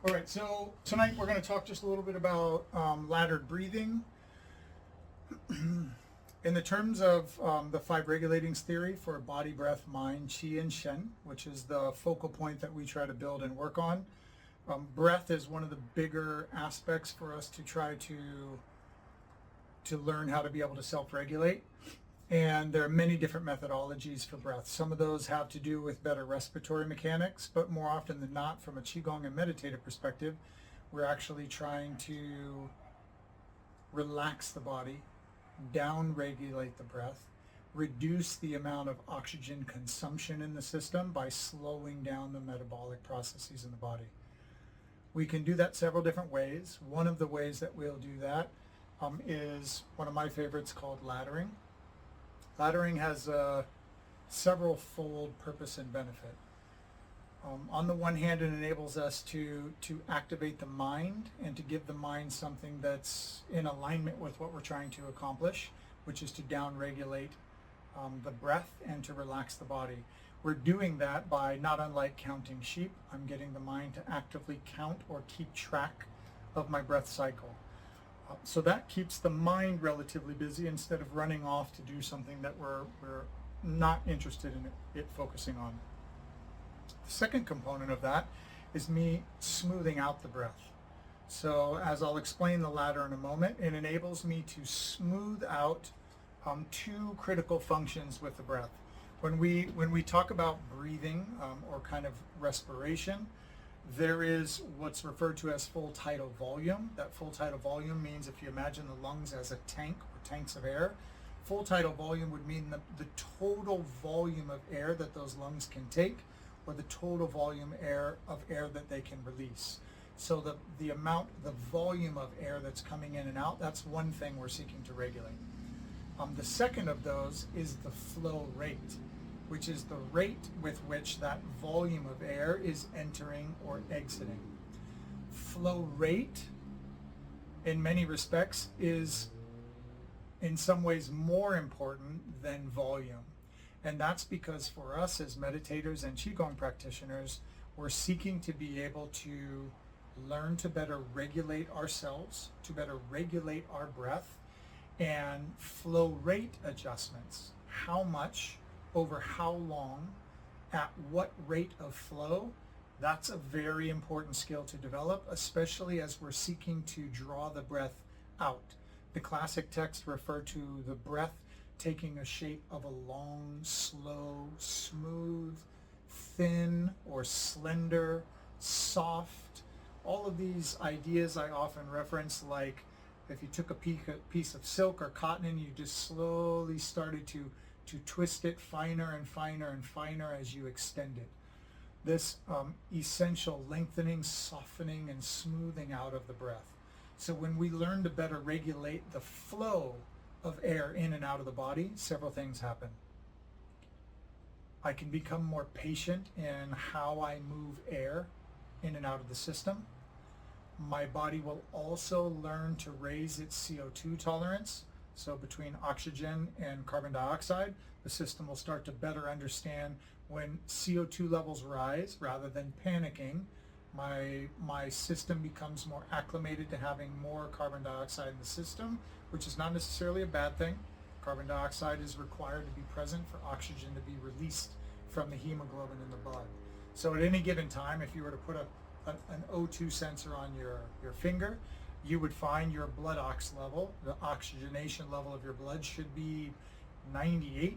All right, so tonight we're going to talk just a little bit about laddered breathing. In the terms of the five regulatings theory for body, breath, mind, qi, and shen, which is the focal point that we try to build and work on, breath is one of the bigger aspects for us to try to learn how to be able to self-regulate. And there are many different methodologies for breath. Some of those have to do with better respiratory mechanics, but more often than not, from a Qigong and meditative perspective, we're actually trying to relax the body, down-regulate the breath, reduce the amount of oxygen consumption in the system by slowing down the metabolic processes in the body. We can do that several different ways. One of the ways that we'll do that is one of my favorites called laddering. Laddering has several-fold purpose and benefit. On the one hand, it enables us to activate the mind and to give the mind something that's in alignment with what we're trying to accomplish, which is to down-regulate the breath and to relax the body. We're doing that by, not unlike counting sheep, I'm getting the mind to actively count or keep track of my breath cycle. So that keeps the mind relatively busy instead of running off to do something that we're not interested in it focusing on. The second component of that is me smoothing out the breath. So as I'll explain the ladder in a moment, it enables me to smooth out two critical functions with the breath. When we talk about breathing or kind of respiration, there is what's referred to as full tidal volume. That full tidal volume means, if you imagine the lungs as a tank or tanks of air, full tidal volume would mean the total volume of air that those lungs can take, or the total volume of air that they can release. So the volume of air that's coming in and out, that's one thing we're seeking to regulate. The second of those is the flow rate, which is the rate with which that volume of air is entering or exiting. Flow rate, in many respects, is in some ways more important than volume. And that's because for us as meditators and Qigong practitioners, we're seeking to be able to learn to better regulate ourselves, to better regulate our breath, and flow rate adjustments. How much, over how long, at what rate of flow, that's a very important skill to develop, especially as we're seeking to draw the breath out. The classic texts refer to the breath taking a shape of a long, slow, smooth, thin or slender, soft. All of these ideas I often reference, like if you took a piece of silk or cotton and you just slowly started to twist it finer and finer and finer as you extend it. This essential lengthening, softening, and smoothing out of the breath. So when we learn to better regulate the flow of air in and out of the body, several things happen. I can become more patient in how I move air in and out of the system. My body will also learn to raise its CO2 tolerance. So between oxygen and carbon dioxide, the system will start to better understand when CO2 levels rise. Rather than panicking, my system becomes more acclimated to having more carbon dioxide in the system, which is not necessarily a bad thing. Carbon dioxide is required to be present for oxygen to be released from the hemoglobin in the blood. So at any given time, if you were to put an O2 sensor on your finger, you would find your blood ox level, the oxygenation level of your blood should be 98%,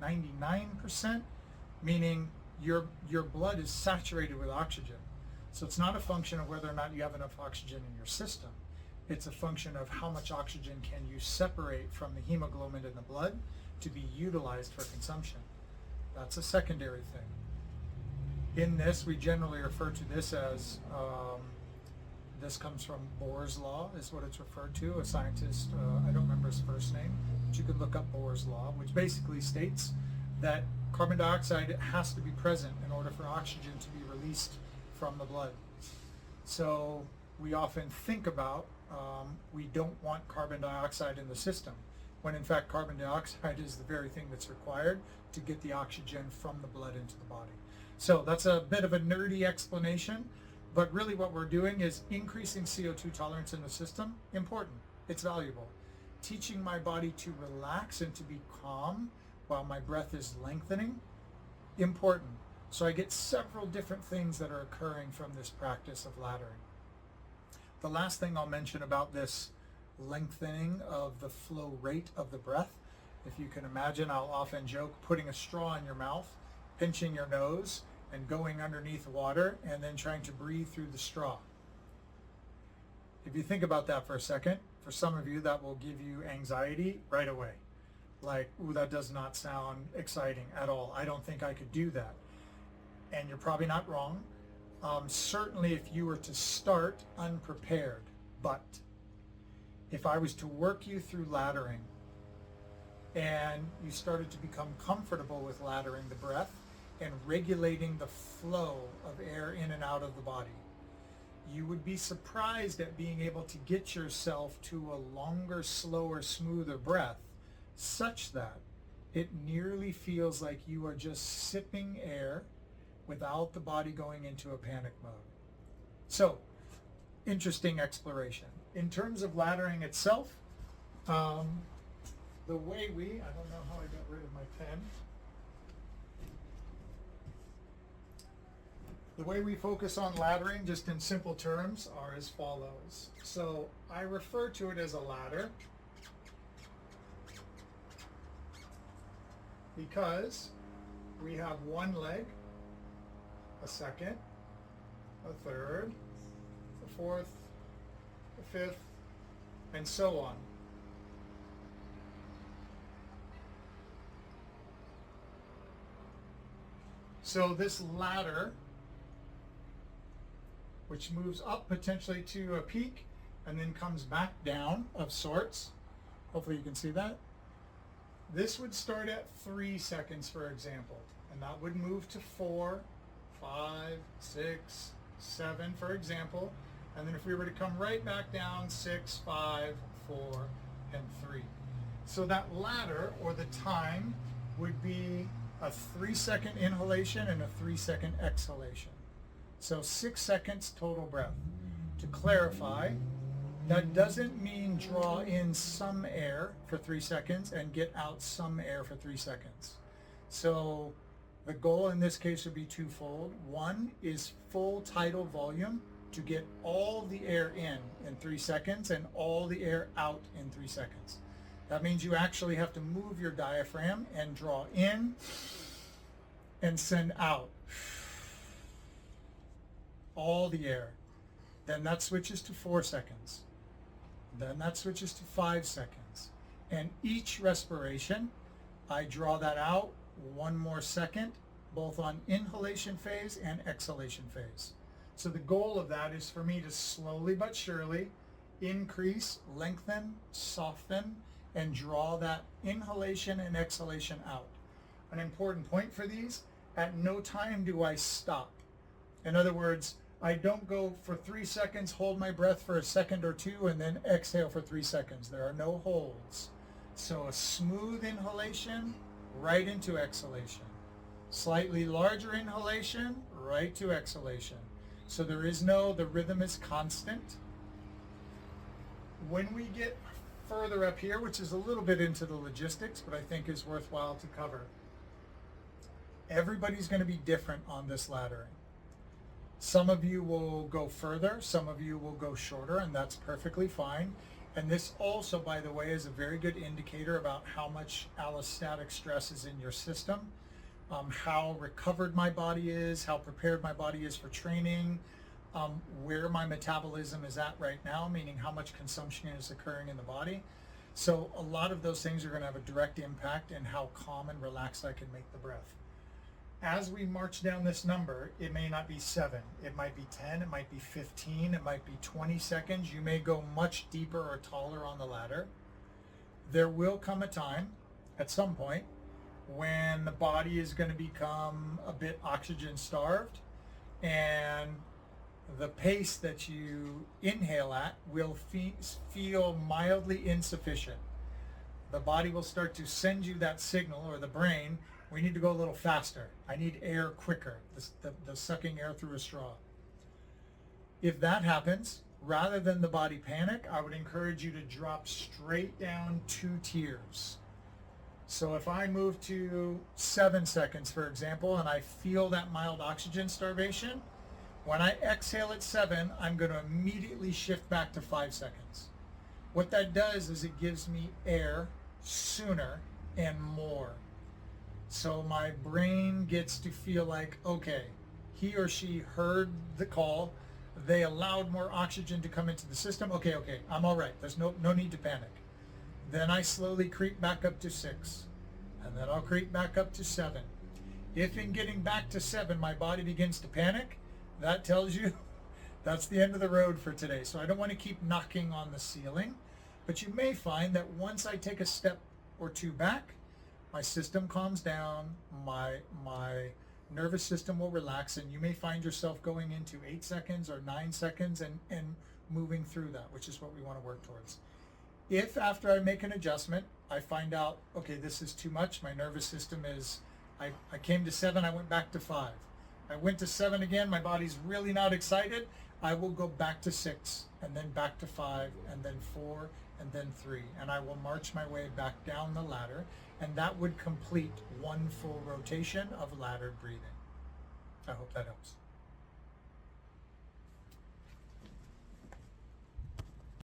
99%, meaning your blood is saturated with oxygen. So it's not a function of whether or not you have enough oxygen in your system. It's a function of how much oxygen can you separate from the hemoglobin in the blood to be utilized for consumption. That's a secondary thing. In this, we generally refer to this as this comes from Bohr's law, is what it's referred to. A scientist, I don't remember his first name, but you could look up Bohr's law, which basically states that carbon dioxide has to be present in order for oxygen to be released from the blood. So we often think about we don't want carbon dioxide in the system, when in fact carbon dioxide is the very thing that's required to get the oxygen from the blood into the body. So that's a bit of a nerdy explanation, But really what we're doing is increasing CO2 tolerance in the system. Important. It's valuable. Teaching my body to relax and to be calm while my breath is lengthening. Important. So I get several different things that are occurring from this practice of laddering. The last thing I'll mention about this lengthening of the flow rate of the breath, if you can imagine, I'll often joke putting a straw in your mouth, pinching your nose, and going underneath water, and then trying to breathe through the straw. If you think about that for a second, for some of you that will give you anxiety right away. Like, ooh, that does not sound exciting at all. I don't think I could do that. And you're probably not wrong. Certainly if you were to start unprepared, but if I was to work you through laddering and you started to become comfortable with laddering the breath and regulating the flow of air in and out of the body, you would be surprised at being able to get yourself to a longer, slower, smoother breath such that it nearly feels like you are just sipping air without the body going into a panic mode. So, interesting exploration. In terms of laddering itself, the way I don't know how I got rid of my pen. The way we focus on laddering, just in simple terms, are as follows. So I refer to it as a ladder because we have one leg, a second, a third, a fourth, a fifth, and so on. So this ladder, which moves up potentially to a peak and then comes back down of sorts. Hopefully you can see that. This would start at 3 seconds, for example, and that would move to 4, 5, 6, 7, for example. And then if we were to come right back down, 6, 5, 4, and 3. So that ladder, or the time, would be a 3-second inhalation and a 3-second exhalation. So 6 seconds total breath. To clarify, that doesn't mean draw in some air for 3 seconds and get out some air for 3 seconds. So the goal in this case would be twofold. One is full tidal volume to get all the air in 3 seconds and all the air out in 3 seconds. That means you actually have to move your diaphragm and draw in and send out all the air. Then that switches to 4 seconds. Then that switches to 5 seconds. And each respiration, I draw that out 1 more second, both on inhalation phase and exhalation phase. So the goal of that is for me to slowly but surely increase, lengthen, soften, and draw that inhalation and exhalation out. An important point for these, at no time do I stop. In other words, I don't go for 3 seconds, hold my breath for a second or two, and then exhale for 3 seconds. There are no holds. So a smooth inhalation, right into exhalation. Slightly larger inhalation, right to exhalation. So there is no, the rhythm is constant. When we get further up here, which is a little bit into the logistics, but I think is worthwhile to cover, everybody's going to be different on this laddering. Some of you will go further, some of you will go shorter, and that's perfectly fine. And this also, by the way, is a very good indicator about how much allostatic stress is in your system, how recovered my body is, how prepared my body is for training, where my metabolism is at right now, meaning how much consumption is occurring in the body. So a lot of those things are going to have a direct impact in how calm and relaxed I can make the breath. As we march down this number, it may not be 7, it might be 10, it might be 15, it might be 20 seconds. You may go much deeper or taller on the ladder. There will come a time, at some point, when the body is going to become a bit oxygen starved, and the pace that you inhale at will feel mildly insufficient. The body will start to send you that signal, or the brain, we need to go a little faster. I need air quicker, the sucking air through a straw. If that happens, rather than the body panic, I would encourage you to drop straight down 2 tiers. So if I move to 7 seconds, for example, and I feel that mild oxygen starvation, when I exhale at 7, I'm going to immediately shift back to 5 seconds. What that does is it gives me air sooner and more. So my brain gets to feel like, okay, he or she heard the call. They allowed more oxygen to come into the system. Okay, I'm all right. There's no need to panic. Then I slowly creep back up to 6, and then I'll creep back up to 7. If in getting back to 7, my body begins to panic, that tells you that's the end of the road for today. So I don't want to keep knocking on the ceiling, but you may find that once I take a step or 2 back, my system calms down, my nervous system will relax, and you may find yourself going into 8 seconds or 9 seconds and moving through that, which is what we want to work towards. If after I make an adjustment, I find out, okay, this is too much, my nervous system is, I came to 7, I went back to 5. I went to 7 again, my body's really not excited, I will go back to 6, and then back to 5, and then 4, and then 3. And I will march my way back down the ladder, and that would complete one full rotation of laddered breathing. I hope that helps.